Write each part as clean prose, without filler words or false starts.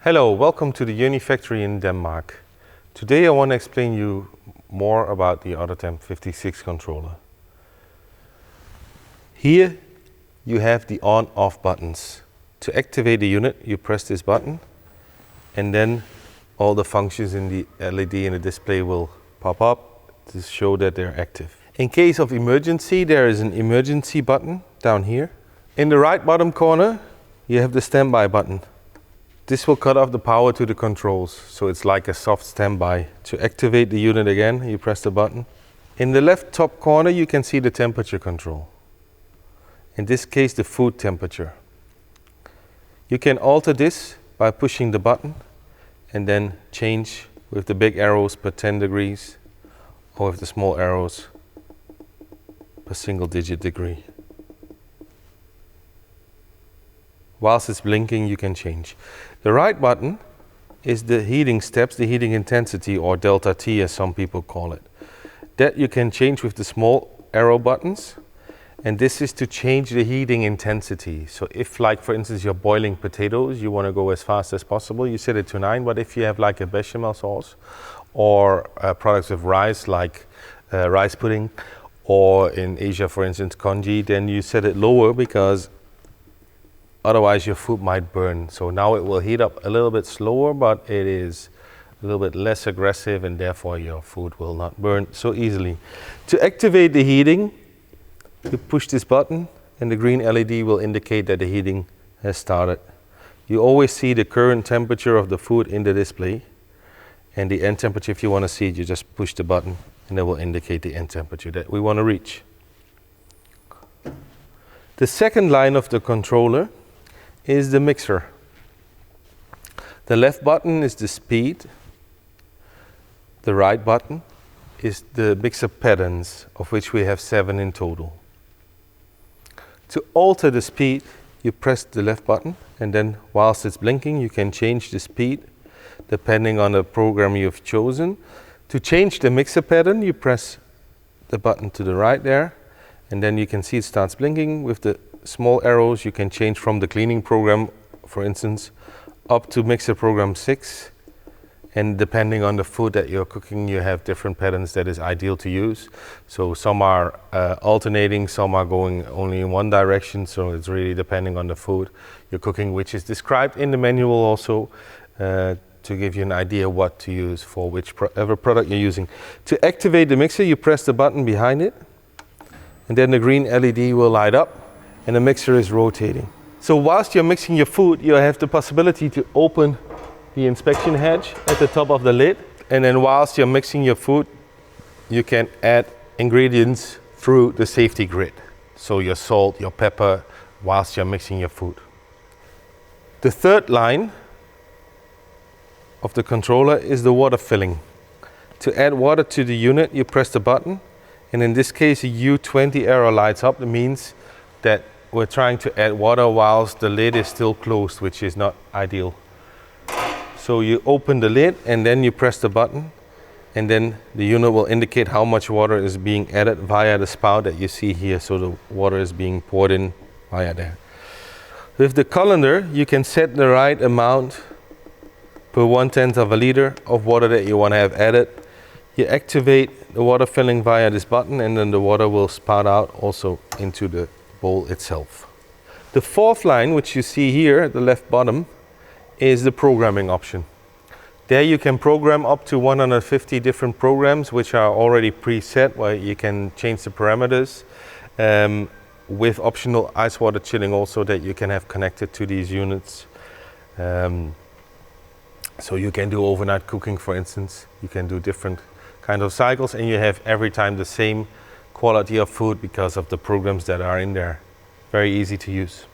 Hello, welcome to the Jøni factory in Denmark. Today I want to explain you more about the AutoTemp 56 controller. Here you have the on-off buttons. To activate the unit, you press this button and then all the functions in the LED in the display will pop up to show that they're active. In case of emergency, there is an emergency button down here. In the right bottom corner, you have the standby button. This will cut off the power to the controls, so it's like a soft standby. To activate the unit again, you press the button. In the left top corner, you can see the temperature control. In this case, the food temperature. You can alter this by pushing the button and then change with the big arrows per 10 degrees or with the small arrows per single-digit degree. Whilst it's blinking, you can change. The right button is the heating steps, the heating intensity, or delta T as some people call it. That you can change with the small arrow buttons, and this is to change the heating intensity. So if, like for instance, you're boiling potatoes, you want to go as fast as possible, you set it to 9, but if you have like a bechamel sauce or products with rice, like rice pudding, or in Asia, for instance, congee, then you set it lower because otherwise your food might burn. So now it will heat up a little bit slower, but it is a little bit less aggressive and therefore your food will not burn so easily. To activate the heating, you push this button and the green LED will indicate that the heating has started. You always see the current temperature of the food in the display, and the end temperature, if you want to see it, you just push the button and it will indicate the end temperature that we want to reach. The second line of the controller is the mixer. The left button is the speed. The right button is the mixer patterns, of which we have 7 in total. To alter the speed, you press the left button, and then whilst it's blinking, you can change the speed depending on the program you've chosen. To change the mixer pattern, you press the button to the right there, and then you can see it starts blinking. With the small arrows, you can change from the cleaning program, for instance, up to mixer program 6. And depending on the food that you're cooking, you have different patterns that is ideal to use. So some are alternating, some are going only in one direction. So it's really depending on the food you're cooking, which is described in the manual also to give you an idea what to use for whichever product you're using. To activate the mixer, you press the button behind it, and then the green LED will light up and the mixer is rotating. So whilst you're mixing your food, you have the possibility to open the inspection hatch at the top of the lid, and then whilst you're mixing your food, you can add ingredients through the safety grid. So your salt, your pepper, whilst you're mixing your food. The third line of the controller is the water filling. To add water to the unit, you press the button, and in this case a U20 arrow lights up. That means that we're trying to add water whilst the lid is still closed, which is not ideal. So you open the lid and then you press the button, and then the unit will indicate how much water is being added via the spout that you see here. So the water is being poured in via there. With the colander, you can set the right amount per 1/10 of a liter of water that you want to have added. You activate the water filling via this button, and then the water will spout out also into the bowl itself. The fourth line, which you see here at the left bottom, is the programming option. There you can program up to 150 different programs, which are already preset, where you can change the parameters with optional ice water chilling also that you can have connected to these units. So you can do overnight cooking, for instance. You can do different kind of cycles, and you have every time the same quality of food because of the programs that are in there. Very easy to use.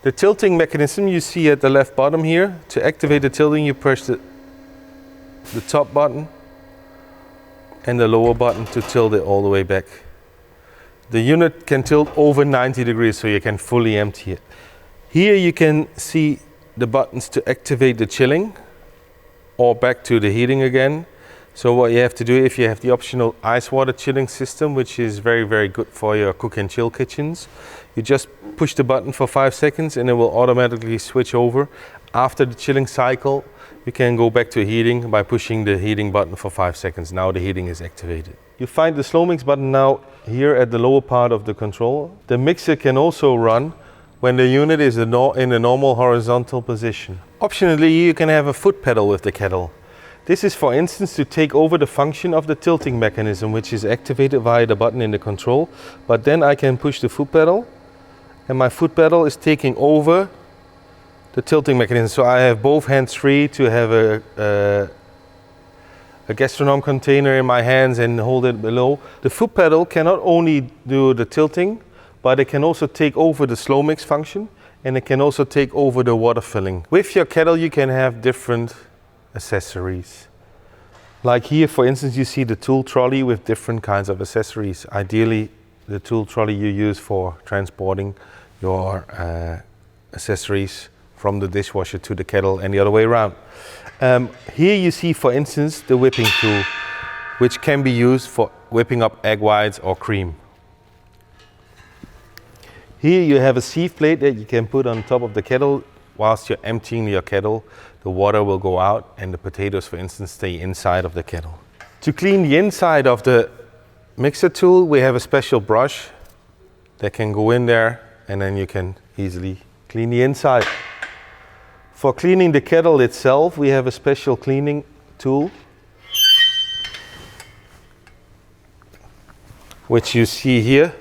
The tilting mechanism you see at the left bottom here. To activate the tilting, you push the top button and the lower button to tilt it all the way back. The unit can tilt over 90 degrees, so you can fully empty it. Here you can see the buttons to activate the chilling or back to the heating again. So what you have to do, if you have the optional ice water chilling system, which is very, very good for your cook and chill kitchens, you just push the button for 5 seconds and it will automatically switch over After the chilling cycle, you can go back to heating by pushing the heating button for 5 seconds. Now the heating is activated. You find the slow mix button now here at the lower part of the control. The mixer can also run when the unit is in a normal horizontal position. Optionally, you can have a foot pedal with the kettle. This is, for instance, to take over the function of the tilting mechanism, which is activated via the button in the control. But then I can push the foot pedal, and my foot pedal is taking over the tilting mechanism. So I have both hands free to have a gastronome container in my hands and hold it below. The foot pedal can not only do the tilting, but it can also take over the slow mix function, and it can also take over the water filling. With your kettle, you can have different accessories. Like here, for instance, you see the tool trolley with different kinds of accessories. Ideally, the tool trolley you use for transporting your accessories from the dishwasher to the kettle and the other way around. Here you see, for instance, the whipping tool, which can be used for whipping up egg whites or cream. Here you have a sieve plate that you can put on top of the kettle. Whilst you're emptying your kettle, the water will go out and the potatoes, for instance, stay inside of the kettle. To clean the inside of the mixer tool, we have a special brush that can go in there, and then you can easily clean the inside. For cleaning the kettle itself, we have a special cleaning tool, which you see here.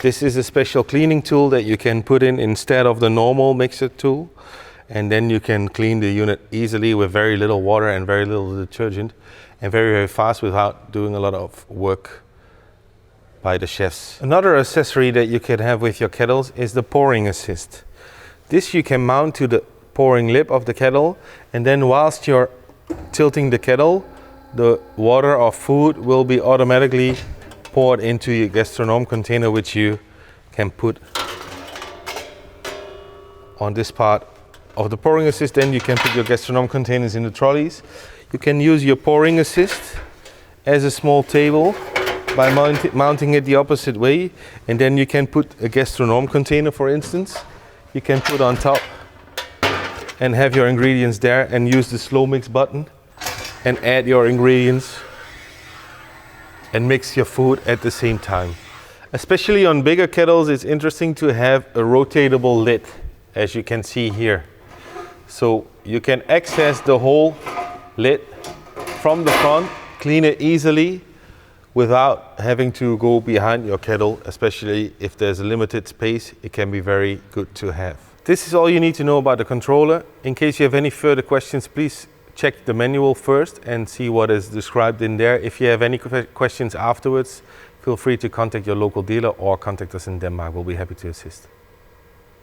This is a special cleaning tool that you can put in instead of the normal mixer tool, and then you can clean the unit easily with very little water and very little detergent, and very, very fast without doing a lot of work by the chefs. Another accessory that you can have with your kettles is the pouring assist. This you can mount to the pouring lip of the kettle, and then whilst you're tilting the kettle, the water or food will be automatically poured into your gastronome container, which you can put on this part of the pouring assist. Then you can put your gastronome containers in the trolleys. You can use your pouring assist as a small table by mounting it the opposite way, and then you can put a gastronome container, for instance, you can put on top and have your ingredients there, and use the slow mix button and add your ingredients and mix your food at the same time. Especially on bigger kettles, it's interesting to have a rotatable lid, as you can see here. So you can access the whole lid from the front, clean it easily without having to go behind your kettle. Especially if there's a limited space, it can be very good to have. This is all you need to know about the controller. In case you have any further questions, please check the manual first and see what is described in there. If you have any questions afterwards, feel free to contact your local dealer or contact us in Denmark. We'll be happy to assist.